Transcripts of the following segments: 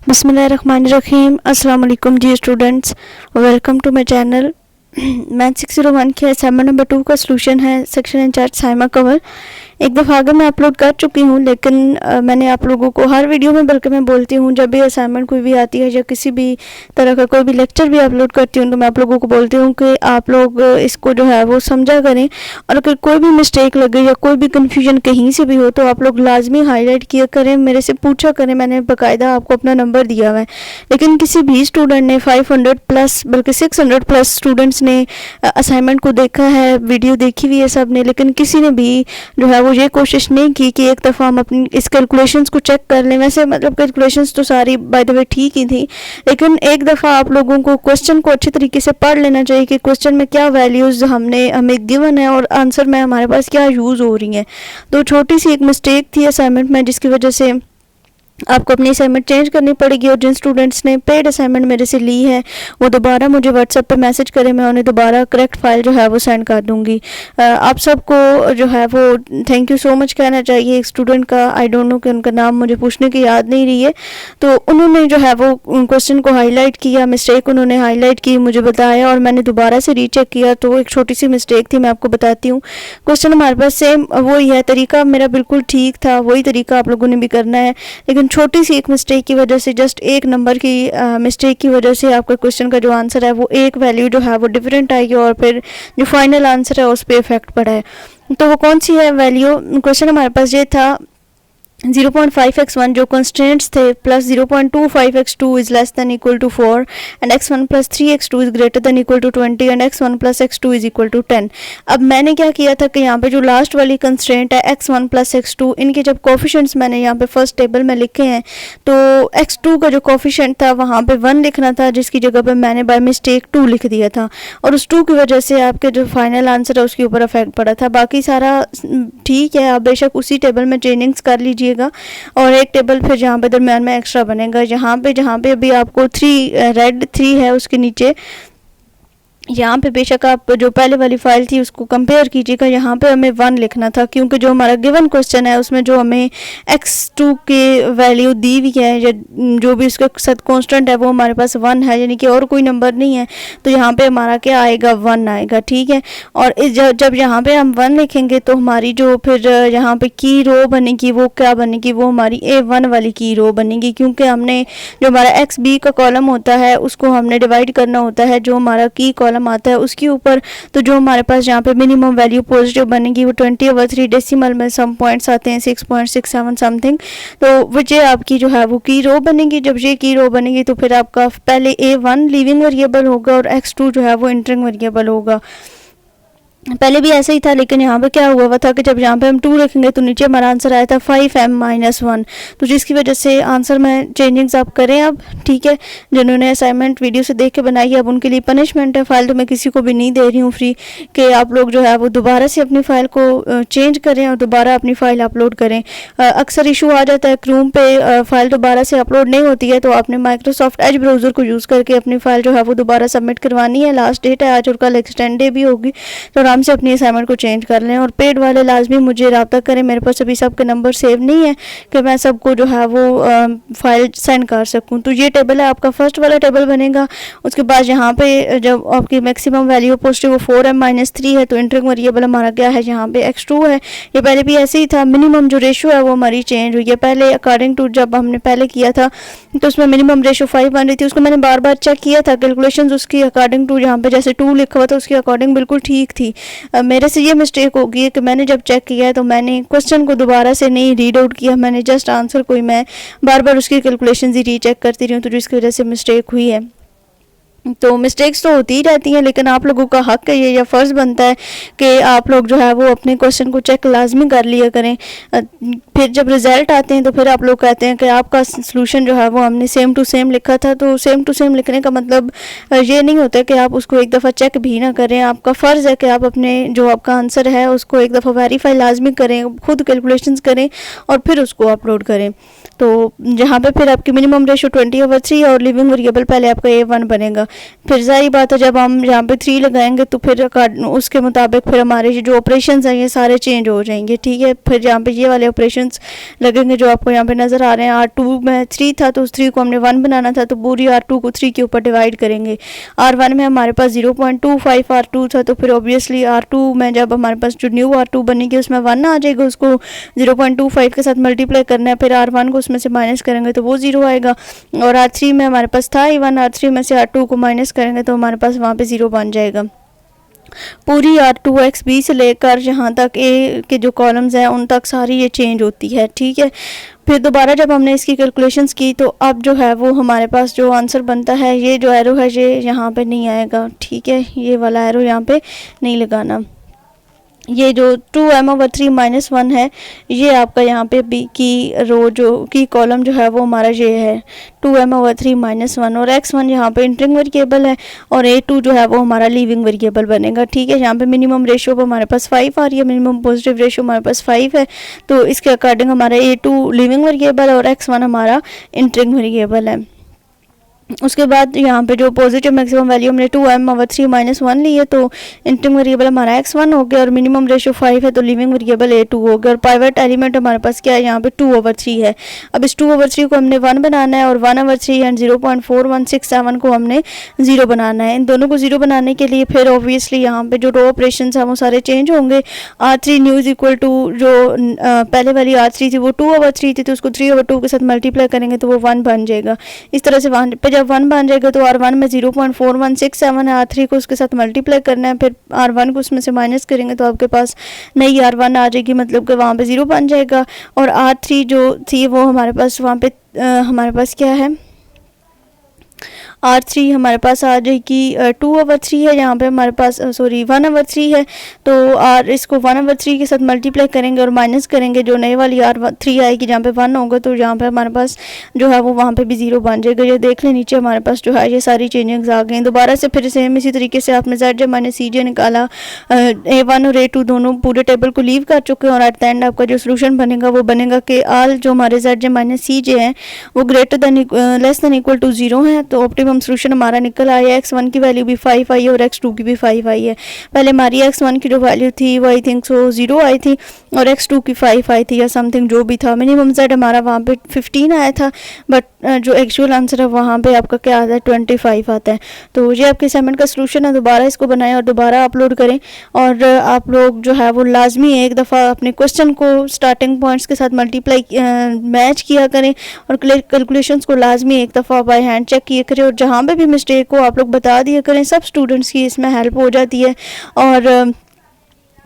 बिस्मिल्लाहिर्रहमानिर्रहीम। अस्सलाम वालेकुम जी students, welcome to my channel. Math 601 के असाइनमेंट नंबर 2 का सलूशन है सेक्शन इंचार्ज साइमा कंवल। एक दफ़ा आगे मैं अपलोड कर चुकी हूँ, लेकिन मैंने आप लोगों को हर वीडियो में, बल्कि मैं बोलती हूँ जब भी असाइनमेंट कोई भी आती है या किसी भी तरह का कोई भी लेक्चर भी अपलोड करती हूँ, तो मैं आप लोगों को बोलती हूँ कि आप लोग इसको जो है वो समझा करें, और अगर कोई भी मिस्टेक लगे या कोई भी कन्फ्यूजन कहीं से भी हो तो आप लोग लाजमी हाईलाइट किया करें, मेरे से पूछा करें। मैंने बाकायदा आपको अपना नंबर दिया हुआ है। लेकिन किसी भी स्टूडेंट ने 500 प्लस बल्कि 600 प्लस स्टूडेंट्स ने असाइनमेंट को देखा है, वीडियो देखी हुई है सब ने, लेकिन किसी ने भी जो है वो ये कोशिश नहीं की कि एक दफ़ा हम अपनी इस कैलकुलेशंस को चेक कर लें। वैसे मतलब कैलकुलेशंस तो सारी बाय द वे ठीक ही थी, लेकिन एक दफ़ा आप लोगों को क्वेश्चन को अच्छे तरीके से पढ़ लेना चाहिए कि क्वेश्चन में क्या वैल्यूज़ हमें गिवन है और आंसर में हमारे पास क्या यूज़ हो रही हैं। तो छोटी सी एक मिस्टेक थी असाइनमेंट में, जिसकी वजह से आपको अपनी असाइनमेंट चेंज करनी पड़ेगी। और जिन स्टूडेंट्स ने पेड असाइनमेंट मेरे से ली है वो दोबारा मुझे व्हाट्सएप पे मैसेज करें, मैं उन्हें दोबारा करेक्ट फाइल जो है वो सेंड कर दूंगी। आप सबको जो है वो थैंक यू सो मच कहना चाहिए। एक स्टूडेंट का आई डोंट नो कि उनका नाम मुझे पूछने की याद नहीं रही है, तो उन्होंने जो है वो क्वेश्चन को हाईलाइट किया, मिस्टेक उन्होंने हाईलाइट की, मुझे बताया और मैंने दोबारा से रीचेक किया तो एक छोटी सी मिस्टेक थी। मैं आपको बताती हूँ। क्वेश्चन हमारे पास सेम वही है, तरीका मेरा बिल्कुल ठीक था, वही तरीका आप लोगों ने भी करना है, लेकिन छोटी सी एक मिस्टेक की वजह से, जस्ट एक नंबर की मिस्टेक की वजह से आपका क्वेश्चन का जो आंसर है वो एक वैल्यू जो है वो डिफरेंट आई और फिर जो फाइनल आंसर है उस पर इफेक्ट पड़ा है। तो वो कौन सी है वैल्यू? क्वेश्चन हमारे पास ये था 0.5x1 जो कंस्ट्रेंट्स थे plus 0.25x2 is less than equal to 4 and x1 plus 3x2 is greater than equal to 20 and x1 plus x2 is equal to 10। अब मैंने क्या किया था कि यहाँ पे जो लास्ट वाली कंस्ट्रेंट है x1 प्लस x2, इनके जब कोफिशिएंट्स मैंने यहाँ पे फर्स्ट टेबल में लिखे हैं, तो x2 का जो कोफिशिएंट था वहाँ पे 1 लिखना था, जिसकी जगह पे मैंने बाय मिस्टेक 2 लिख दिया था, और उस 2 की वजह से आपके जो फाइनल आंसर है उसके ऊपर इफेक्ट पड़ा था। बाकी सारा ठीक है, आप बेशक उसी टेबल में चेंजिंग्स कर लीजिए और एक टेबल फिर जहाँ पे दरम्यान में एक्स्ट्रा बनेगा, जहाँ पे अभी आपको 3 रेड 3 है उसके नीचे, यहाँ पे बेशक आप जो पहले वाली फाइल थी उसको कंपेयर कीजिएगा। यहाँ पे हमें 1 लिखना था, क्योंकि जो हमारा गिवन क्वेश्चन है उसमें जो हमें x2 के वैल्यू दी हुई है या जो भी उसका साथ कांस्टेंट है वो हमारे पास 1 है, यानी कि और कोई नंबर नहीं है, तो यहाँ पे हमारा क्या आएगा? 1 आएगा। ठीक है, और जब यहाँ पे हम 1 लिखेंगे तो हमारी जो फिर यहाँ पे की रो बनेगी वो क्या बनेगी? वो हमारी A1 वाली की रो बनेगी, क्योंकि हमने जो हमारा XB का कॉलम होता है उसको हमने डिवाइड करना होता है जो हमारा की कॉलम आता है उसके ऊपर। तो जो हमारे पास यहाँ पे मिनिमम वैल्यू पॉजिटिव बनेगी वो 20/3 डेसिमल में सम पॉइंट्स आते हैं 6.67 समथिंग, तो वो ये आपकी जो है वो की रो बनेगी। जब ये की रो बनेगी तो फिर आपका पहले A1 लीविंग वेरिएबल होगा और x2 जो है वो इंटरिंग वेरिएबल होगा। पहले भी ऐसा ही था, लेकिन यहाँ पे क्या हुआ था कि जब यहाँ पे हम 2 लिखेंगे तो नीचे हमारा आंसर आया था 5m-1, तो जिसकी वजह से आंसर में चेंजिंग्स आप करें अब। ठीक है, जिन्होंने असाइनमेंट वीडियो से देख के बनाई है अब उनके लिए पनिशमेंट है, फाइल तो मैं किसी को भी नहीं दे रही हूँ फ्री, कि आप लोग जो है वो दोबारा से अपनी फ़ाइल को चेंज करें और दोबारा अपनी फ़ाइल अपलोड करें। अक्सर इशू आ जाता है क्रोम पे फ़ाइल दोबारा से अपलोड नहीं होती है, तो आपने माइक्रोसॉफ्ट एज ब्राउज़र को यूज़ करके अपनी फ़ाइल जो है वो दोबारा सबमिट करवानी है। लास्ट डेट है आज और कल एक्सटेंड डे भी होगी, तो आराम से अपनी असाइनमेंट को चेंज कर लें। और पेड वाले लाजमी मुझे रब्ता करें, मेरे पास अभी सबके नंबर सेव नहीं है कि मैं सबको जो है वो फाइल सेंड कर सकूं। तो ये टेबल है आपका, फर्स्ट वाला टेबल बनेगा। उसके बाद यहाँ पे जब आपकी मैक्सिमम वैल्यू पॉजिटिव 4m-3 है तो इंटरिंग वेरिएबल हमारा क्या है? यहाँ पे x2 है। ये पहले भी ऐसे ही था, मिनिमम जो रेशियो है वो हमारी चेंज हुई है। पहले अकॉर्डिंग टू जब हमने पहले किया था तो उसमें मिनिमम रेशियो 5 बन रही थी, उसको मैंने बार बार चेक किया था, कैलकुलेशन उसकी अकॉर्डिंग टू यहाँ पे जैसे 2 लिखा हुआ था उसके अकॉर्डिंग बिल्कुल ठीक थी। मेरे से ये मिस्टेक होगी है कि मैंने जब चेक किया है तो मैंने क्वेश्चन को दोबारा से नहीं रीड आउट किया, मैंने जस्ट आंसर को ही मैं बार बार उसकी कैलकुलेशंस ही रीचेक करती रही हूँ, तो जिसकी वजह से मिस्टेक हुई है। तो मिस्टेक्स तो होती ही रहती हैं, लेकिन आप लोगों का हक है ये या फ़र्ज़ बनता है कि आप लोग जो है वो अपने क्वेश्चन को चेक लाजमी कर लिया करें। फिर जब रिज़ल्ट आते हैं तो फिर आप लोग कहते हैं कि आपका सलूशन जो है वो हमने सेम टू सेम लिखा था। तो सेम टू सेम लिखने का मतलब ये नहीं होता कि आप उसको एक दफ़ा चेक भी ना करें। आपका फ़र्ज़ है कि आप अपने जो आपका आंसर है उसको एक दफ़ा वेरीफाई लाजमी करें, खुद कैलकुलेशंस करें और फिर उसको अपलोड करें। तो जहाँ पे फिर आपकी मिनिमम रेशो 20/3 और लिविंग वेरिएबल पहले आपका A1 बनेगा। फिर जाहिर बात है जब हम यहाँ पे 3 लगाएंगे तो फिर उसके मुताबिक फिर हमारे जो ऑपरेशंस हैं ये सारे चेंज हो जाएंगे, ठीक है। फिर यहाँ पे ये वाले ऑपरेशंस लगेंगे जो आपको यहाँ पे नज़र आ रहे हैं। R2 में 3 था तो उस 3 को हमने 1 बनाना था, तो पूरी R2 को 3 के ऊपर डिवाइड करेंगे। R1 में हमारे पास 0.25 R2 था, तो फिर ऑब्वियसली R2 में जब हमारे पास जो न्यू R2 बनेगी उसमें 1 आ जाएगा, उसको 0.25 के साथ मल्टीप्लाई करना है, फिर R1 को उसमें से माइनस करेंगे तो वो 0 आएगा। और R3 में हमारे पास था ही 1, R3 में से R2 को माइनस करेंगे तो हमारे पास वहाँ पे 0 बन जाएगा। पूरी R2X B से लेकर जहाँ तक A के जो कॉलम्स हैं उन तक सारी ये चेंज होती है, ठीक है। फिर दोबारा जब हमने इसकी कैलकुलेशंस की तो अब जो है वो हमारे पास जो आंसर बनता है, ये जो एरो है ये यहाँ पे नहीं आएगा, ठीक है। ये वाला एरो यहाँ पे नहीं लगाना। ये जो 2m/3 - 1 है ये आपका यहाँ पे बी की रो जो की कॉलम जो है वो हमारा ये है 2m/3 - 1, और x1 यहाँ पे इंटरिंग वेरिएबल है और a2 जो है वो हमारा लीविंग वेरिएबल बनेगा, ठीक है। यहाँ पे मिनिमम रेशियो हमारे पास 5 आ रही है, मिनिमम पॉजिटिव रेशियो हमारे पास 5 है, तो इसके अकॉर्डिंग हमारा a2 लीविंग वेरिएबल है और x1 हमारा इंटरिंग वेरिएबल है। उसके बाद यहाँ पे जो पॉजिटिव मैक्सिमम वैल्यू हमने 2m/3 - 1 ली है, तो इंटरिंग वेरिएबल हमारा x1 हो गया और मिनिमम रेशियो 5 है तो लिविंग वेरिएबल a2 हो गया, और पाइवट एलिमेंट हमारे पास क्या है यहाँ पे 2/3 है। अब इस 2/3 को हमने 1 बनाना है और 1/3 एंड 0.4167 को हमने 0 बनाना है। इन दोनों को 0 बनाने के लिए फिर ऑब्वियसली यहाँ पे जो रो ऑपरेशन है वो सारे चेंज होंगे। R3 new is equal to जो पहले वाली R3 थी वो 2/3 थी, तो उसको 3/2 के साथ मल्टीप्लाई करेंगे तो वो 1 बन जाएगा। इस तरह से वहाँ पे जब 1 बन जाएगा तो R1 में 0.4167 है, R3 को उसके साथ मल्टीप्लाई करना है, फिर R1 को उसमें से माइनस करेंगे तो आपके पास नई R1 आ जाएगी, मतलब कि वहाँ पे 0 बन जाएगा। और R3 जो थी वो हमारे पास वहाँ पे हमारे पास क्या है R3 हमारे पास आ जाएगी 2/3 है, यहाँ पे हमारे पास 1/3 है, तो इसको 1/3 के साथ मल्टीप्लाई करेंगे और माइनस करेंगे, जो नई वाली R3 आएगी जहाँ पे 1 होगा तो यहाँ पे हमारे पास जो है वो वहाँ पे भी 0 बन जाएगा। ये देख लें नीचे हमारे पास जो है ये सारी चेंजिंग्स आ गई। दोबारा से फिर सेम इसी तरीके से आपने ZJ - CJ निकाला, A1 और A2 दोनों पूरे टेबल को लीव कर चुके हैं और एट द एंड आपका जो सोल्यूशन बनेगा वो बनेगा कि आल जो हमारे ZJ - CJ हैं वो लेस देन इक्वल टू 0 है, तो ऑप्टिमम सोल्यूशन हमारा निकल आया। x1 की वैल्यू भी 5 आई है और x2 की भी 5 आई है। पहले हमारी x1 की जो वैल्यू थी वो आई थिंक 0 आई थी और x2 की 5 आई थी या समथिंग जो भी था। मिनिमम z हमारा वहाँ पे 15 आया था, बट जो एक्चुअल आंसर है वहाँ पे आपका क्या आता है 25 आता है। तो ये आपके असाइनमेंट का सोल्यूशन है। दोबारा इसको बनाएं और दोबारा अपलोड करें, और आप लोग जो है वो लाजमी एक दफ़ा अपने क्वेश्चन को स्टार्टिंग पॉइंट्स के साथ मल्टीप्लाई मैच किया करें और कैलकुलेशंस को लाजमी एक दफ़ा बाय हैंड चेक किया करें, और जहाँ पे भी मिस्टेक हो आप लोग बता दिया करें। सब स्टूडेंट्स की इसमें हेल्प हो जाती है और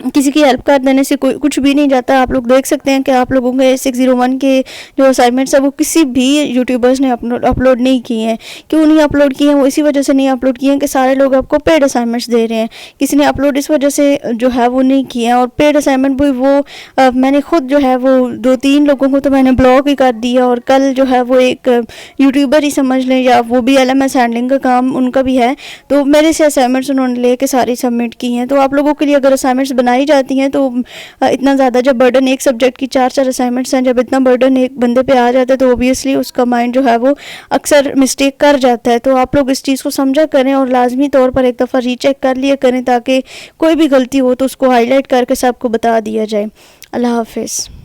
किसी की हेल्प कर देने से कोई कुछ भी नहीं जाता। आप लोग देख सकते हैं कि आप लोगों के 601 के जो असाइनमेंट्स है वो किसी भी यूट्यूबर्स ने अपलोड नहीं किए हैं। क्यों नहीं अपलोड किए हैं? वो इसी वजह से नहीं अपलोड किए हैं कि सारे लोग आपको पेड असाइनमेंट्स दे रहे हैं। किसी ने अपलोड इस वजह से जो है वो नहीं किए हैं, और पेड असाइनमेंट भी वो मैंने खुद जो है वो 2-3 लोगों को तो मैंने ब्लॉक ही कर दिया, और कल जो है वो एक यूट्यूबर ही समझ लें या वो भी LMS हैंडलिंग का काम उनका भी है, तो मेरे से असाइनमेंट्स उन्होंने लेके सारी सबमिट की हैं। तो आप लोगों के लिए अगर असाइनमेंट्स बनाई जाती हैं तो इतना ज़्यादा जब बर्डन एक सब्जेक्ट की 4-4 असाइनमेंट्स हैं, जब इतना बर्डन एक बंदे पे आ जाता है तो ओबियसली उसका माइंड जो है वो अक्सर मिस्टेक कर जाता है। तो आप लोग इस चीज़ को समझा करें और लाजमी तौर पर एक दफ़ा रीचेक कर लिया करें ताकि कोई भी गलती हो तो उसको हाईलाइट करके सबको बता दिया जाए। अल्लाह हाफिज़।